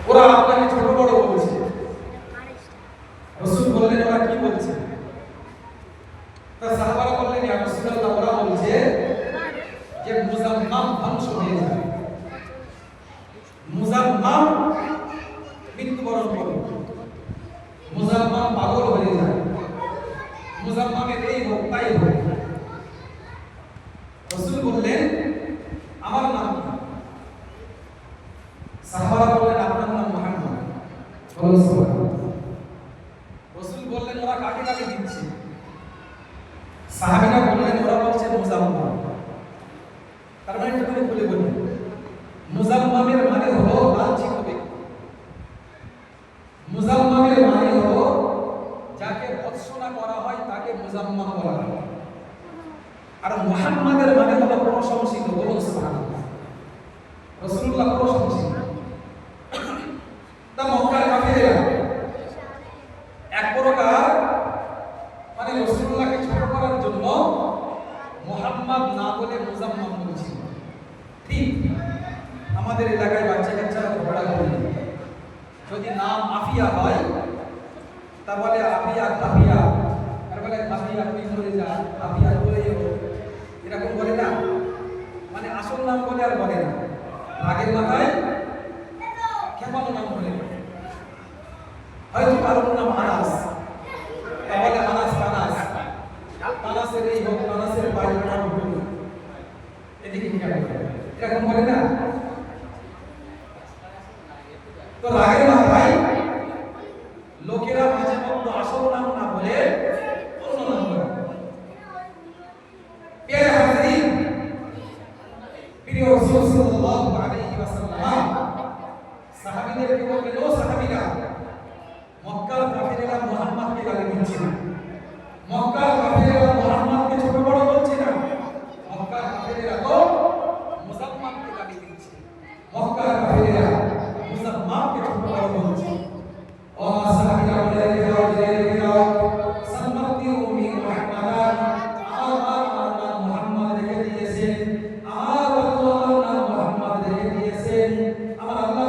ওরা আপনাকে ছোট বড় বলছে। রাসূল বললেন ওরা কি বলছে? তা সাহাবারা বললেন ইয়া রাসূলুল্লাহ ওরা বলছে যে মুজাম্মাম ধ্বংস হয়ে যাবে, মুজাম্মাম মৃত্যুবরণ করবে, মুজাম্মাম পাগল হয়ে যায়, মুজাম্মামের এই হোক তাই হোক। রাসূল বললেন আমার নাম কি? সাহাবারা বললেন আপনার নাম মুহাম্মদ। রাসূল বললেন ওরা কাকে কাকে দিচ্ছে? সাহাবীরা বললেন ওরা বলছে মুজাম্মাম। তার মানে একটু বলে বলি, মুজাম্মামের মানে হলো লাঞ্ছিত ব্যক্তি, মুজাম্মামের মানে হলো যাকে ভৎসনা করা হয় তাকে মুজাম্মাম বলা হয়। আর মুহাম্মাদের মানে হলো প্রশংসিত। বলুন সুবহানাল্লাহ। রাসূলুল্লাহ প্রশংসিত। তা মক্কার কাফিররা এক প্রকার মানে রাসূলুল্লাহকে ছোট করার জন্য মুহাম্মদ না বলে মুজাম্মাম বলেছিল। ঠিক আমাদের এলাকায় বাচ্চা কাচ্চারা ঝগড়া করে, যদি নাম আফিয়া হয় তা বলে আফিয়া খাফিয়া, আর বলে খাফিয়া তুই ধরে যা, আফিয়া ধরে যাবো, এরকম বলে না, মানে আসল নাম বলে আর বলে না, রাগের মাথায় খেপানো নাম বলে। হয়তো কারোর নাম আনাস, তা বলে আনাস কানাস, কানাসের এই হোক, কানাসের বাইরে হোক, এদিকে এরকম বলে না। তো রাগের মাথায় লোকেরা মাঝে মধ্যে আসল নাম না বলে অন্য নাম বলে। প্রিয় হাজিরিন, প্রিয় রাসূল সাল্লাল্লাহু আলাইহি ওয়াসাল্লাম সাহাবীদেরকে বললেন ও সাহাবীরা, মক্কার কাফিররা মুহাম্মদকে গালি দিচ্ছে না, মক্কার কাফিররা মুহাম্মদকে ছোট বড় বলছে না, মক্কার কাফিররা তো মুজাম্মামকে গালি দিচ্ছে, মক্কার কাফিররা মুজাম্মামকে ছোট বড় বলছে। ও সাহাবীরা বলে দাও সম্মতি উম্মি মুহাম্মাদ, আমার নাম মুহাম্মদ রেখে দিয়েছেন, আমার আল্লাহ নাম মুহাম্মদ রেখে দিয়েছেন, আমার আল্লাহ